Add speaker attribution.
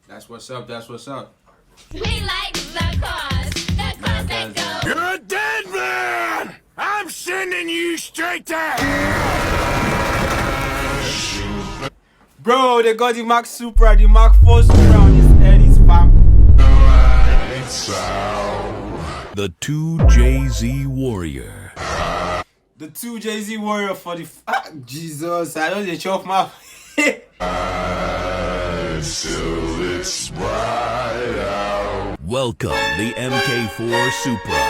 Speaker 1: That's what's up. That's what's up.
Speaker 2: We like the cause that go.
Speaker 3: You're a dead man! I'm sending you straight to hell!
Speaker 1: Bro, they got the Mk4 Supra, the Mk4 Supra on his head, his fam.
Speaker 3: The 2JZ Warrior.
Speaker 1: The 2JZ Warrior for the Jesus, I know they chop my
Speaker 3: Till it's bright out. Welcome the Mk4 Supra.